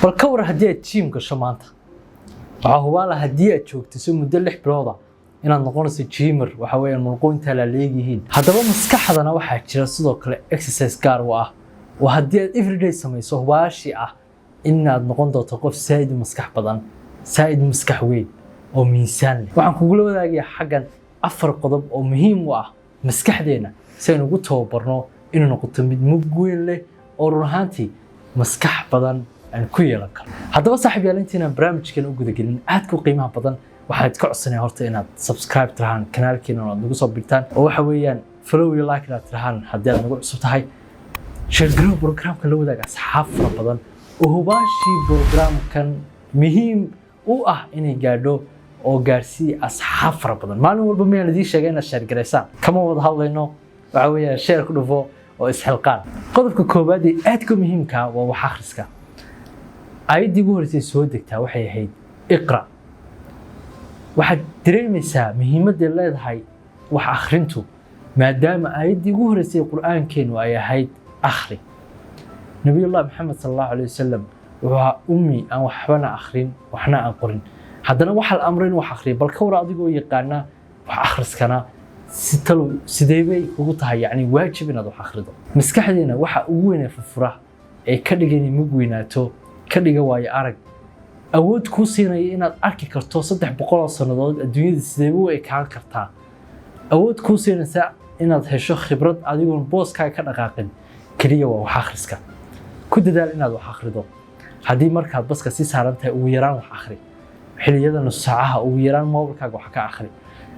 bal ka war haddii aad jiim gasho maanta waxaa hubaala haddii aad joogto muddo 6 bilooda inaad noqonayso jiimer waxa weeyaan muruqoynta la leeyihiin haddaba maskaxdana waxaa jira sidoo kale exercise gaar u ah oo haddii aad everyday samayso hubaashi ah inaad noqon doonto qof saa'id maskax badan saa'id maskax weyn oo miisaan leh waxaan kugula wadaagayaa xaggan 4 qodob oo muhiim u ah maskaxdeena si aynu ugu tababarno inuu noqoto mid mug weyn leh oo run ahaantii maskax badan aan ku yeelan karo haddaba saaxiibayaal intaan barnaamijkan u guda gelin aad ku qiimaha badan waxaad ka codsanay horta inaad subscribe tirahaan kanaalkeena oo nagu soo birtaan oo waxa weeyaan follow iyo like inaad tirahaan haddii aad nagu cusub tahay share garow programka la wadaaga asxaab fara badan oo hubaashi programkan muhiim u ah inay gaadho oo gaarsii asxaab fara badan maalin walba meel idin sheegay inaad share gareysaan kama wada hadlayno waxa weeyaan share ku dhufo oo isxilqaan qodobka koobaad ee aad ka muhiimka ah waa wax akhriska ayadii ugu horeysay soo degtaa waxay ahayd iqra waxaad dareemaysaa muhiimadda leedahay wax akhrintu maadaama ayadii ugu horeysay quraankeenu ay ahayd akhri nabiyullaahi maxamed sallallahu alayhi wasallam waa ummi aan waxbana akhrin waxna aan qorin haddana waxa la amray inuu wax akhriyo bal ka war adigoo yaqaana wax akhriskana sidee bay ugu tahay yani waajib inaad wax akhrido maskaxdeena waxa ugu weyn ee furfura ee ka dhigay mug weynaato ka dhiga waayo arag awood ku siinaya inaad arki karto 300 sanadood adduunyada sidee u ekaan kartaa awood ku siinaysa inaad hesho khibrad adigoon booskaaga ka dhaqaaqin kaliya waa wax akhriska ku dadaal inaad wax akhrido haddii markaad baska si saaran tahay ugu yaraan wax akhri xilliyada nus saacaha ugu yaraan moobilkaaga wax ka akhri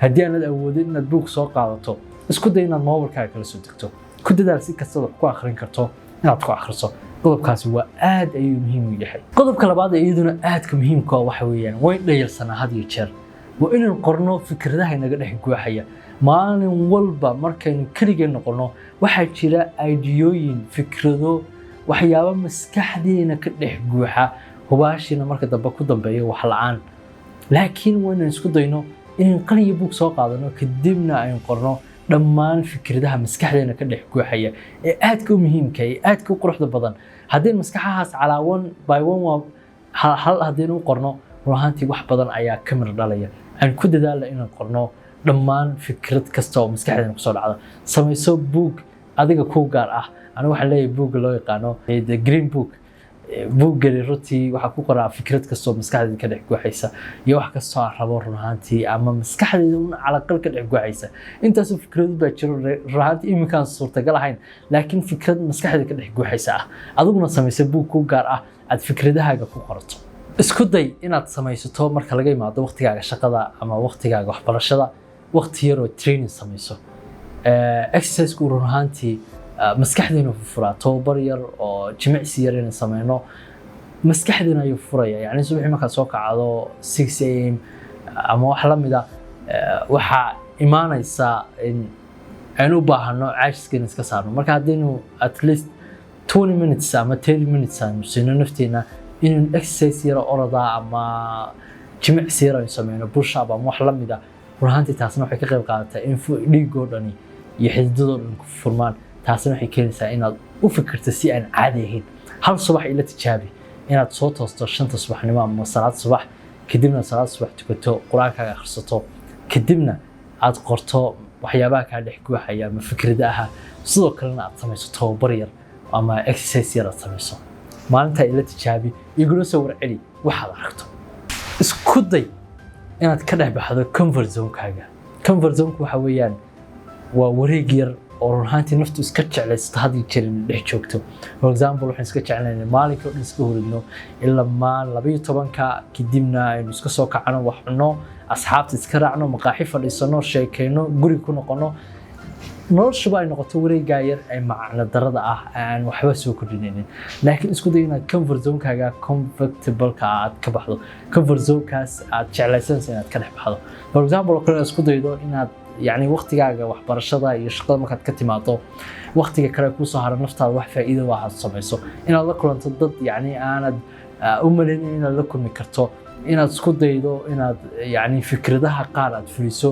haddii aanad awoodin inaad buug soo qaadato isku day inaad moobilkaaga kala soo degto ku dadaal si kasta wax ku akhrin karto inaad ku akhriso qodobkaasi waa aad ayuu muhiim u yahay qodobka labaad ee iyaduna aad ka muhiimka ah waxa weeyaan way dhayalsanaa had iyo jeer waa inaan qorno fikradaha inaga dhex guuxaya maalin walba markaynu kaligeen noqono waxaa jira aidiyooyin fikrado waxyaabo maskaxdeena ka dhex guuxa hubaashina marka dambe ku dambeeyo wax la'aan laakiin waa inaan isku dayno inaan qalin iyo buug soo qaadano kadibna aynu qorno dhammaan fikradaha maskaxdeena ka dhex guuxaya ee aad ka muhiimka ah ee aad ka quruxda badan haddii maskaxahaas calaawan by one waa hal haddii uu qorno ruuxantii wax badan ayaa ka mir dhalaya aan ku dadaalno inaan qorno dhammaan fikrad kasta oo maskaxdeena ku soo dhacda samayso buug adiga ku gaar ah aniga waxaan leeyahay buug loo yaqaano the green book buuggani runtii waxaa ku qoraa fikrad kastoo maskaxdeeda ka dhex guuxaysa iyo wax kastoo aan rabo run ahaantii ama maskaxdeeda un calaqal ka dhex guuxaysa intaasoo fikrado baa jiro run ahaantii iminkaan suurtagal ahayn laakiin fikrad maskaxdeeda ka dhex guuxaysa ah adiguna samaysa buug ku gaar ah aad fikradahaaga ku qorato isku day inaad samaysato marka laga imaado waqtigaaga shaqada ama waqtigaaga waxbarashada waqti yar oo training samayso exercise-ku run ahaantii maskaxdeena furaa tababar yar oo jimicsi yar inaan sameeyno maskaxdeena ayuu furaya yani subaxii marka soo kacdo 6 am ama wax la mid ah waxa imaanaysa in aynu u baahano caajiskeena iska saarno marka hadaynu at least 20 minutes ama 10 minutes aan sino nafteena in exercise yar orada ama jimicsi yar aan sameeyno push up ama wax la mid ah ruuxantii taasna waxay ka qayb qaadataa in dhiigoo dhani iyo xididadoo dhan ku furmaan taasna waxay keenaysaa inaad u fikirto si aan caadi ahayn hal subax ila tijaabi inaad soo toosto 5 subaxnimo ama salaad subax kadibna salaad subax tukato quraankaaga akhrisato kadibna aad qorto waxyaabaha ka dhex guuxaya ama fikradaha sidoo kalena aad samayso tababar yar ama exercise yar aad samayso maalinta ila tijaabi iguna soo warceli waxaad aragto isku day inaad ka dhex baxdo comfort zone-kaaga comfort zone-ku waxa weeyaan waa wareeg yar oo run ahaantii naftu iska jeclaysato haddii jirin dhex joogto for example waxaan iska jeclaynaa maalinka oo dhan iska horidno ilaa maan 12ka kadibna aynu iska soo kacano wax cunno asxaabta iska raacno maqaaxi fadhiisano sheekayno guri ku noqono noloshuba ay noqoto wareeggaa yar ee macno darada ah aan waxba soo kordhinaynin laakiin isku day inaad comfort zone-kaaga comfortable-ka aad ka baxdo comfort zone-kaas aad jeclaysanaysa inaad ka dhex baxdo for example oo kale isku daydo inaad يعني وقتigaga waxbarashada iyo shaqada markaad ka timaado waqtiga kale ku soo haran naftaada wax faa'iido waxaad samayso inaad la kulanto dad yani aanad u maleyn inaad la kulmi karto inaad isku daydo inaad yani fikradaha qaar aad fuliso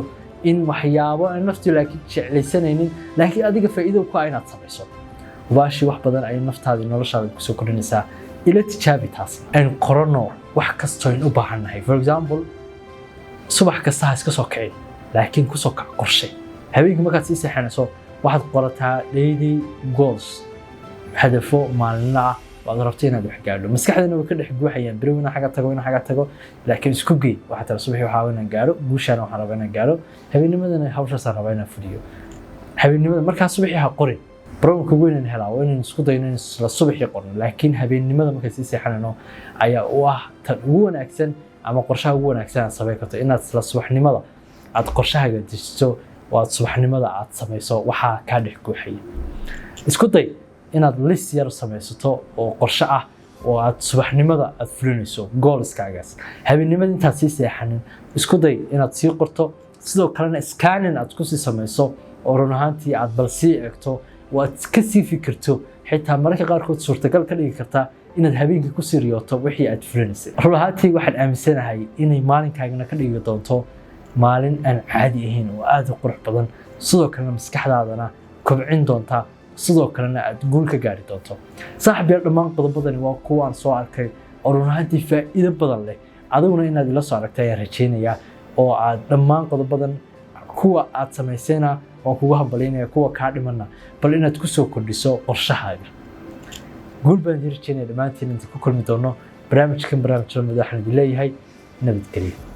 in waxyaabo aan naftu laakiin jeclaysanaynin laakiin adiga faa'iido ku ah inaad samayso waashi wax badan ay naftaada noloshaada ku soo kordhinaysaa ila tijaabi taas aan qorano wax kastoo in u baahannahay for example subax kasta ha iska soo kicin laakiin ku soo kac qorshe habeenkii markaad sii seexanayso waxaad qorataa daily goals hadafo maalinle ah waad rabto inaad wax gaadho maskaxdana way ka dhex buuxayaan biro inaan xaga tago laakiin isku geey waxa tar subaxii waxa inaan gaaro guushaan waxaan rabaa inaan gaaro habeennimadana hawshaas aan rabaa inaan fuliyo habeennimada markaas subaxii ha qorin barnaamijka weyn in helaa waa inaan isku dayno in la subaxii qorno laakiin habeennimada marka si seexanayno ayaa u ah tan ugu wanaagsan ama qorshaha ugu wanaagsan aad sameyn karto inaad isla subaxnimada aad qorshahaaga dejiso oo aad subaxnimada aad samayso waxa ka dhex buuxaya isku day inaad list yar samaysato oo qorshe ah oo aad subaxnimada aad fulinayso goalskaagaas habeennimada intaad sii seexanin isku day inaad sii qorto sidoo kalena scanning aad ku sii samayso oo run ahaantii aad bal sii eegto oo aad ka sii fikirto xitaa mararka qaarkood suurtagal ka dhigi kartaa inaad habeenkii ku sii riyooto wixii aad fulinaysay run ahaantii waxaan aaminsanahay inay maalinkaagana ka dhigi doonto maalin aan caadi ahayn oo aad u qurux badan sidoo kalena maskaxdaadana kobcin doonta sidoo kalena aad guul ka gaari doonto saaxiibayaal dhammaan qodobadani waa kuwa aan soo arkay oo run ahaantii faa'iido badan leh adiguna inaad ila soo aragtay ayaan rajaynayaa oo aad dhammaan qodobadan kuwa aad samaysayna waan kugu hambalyaynaya kuwa kaa dhimana bal inaad ku soo kordhiso qorshahaaga guul baan idin rajaynaya dhammaantiin inta ku kulmi doono barnaamijkan barnaamij la madaxan idin leeyahay nabadgelyo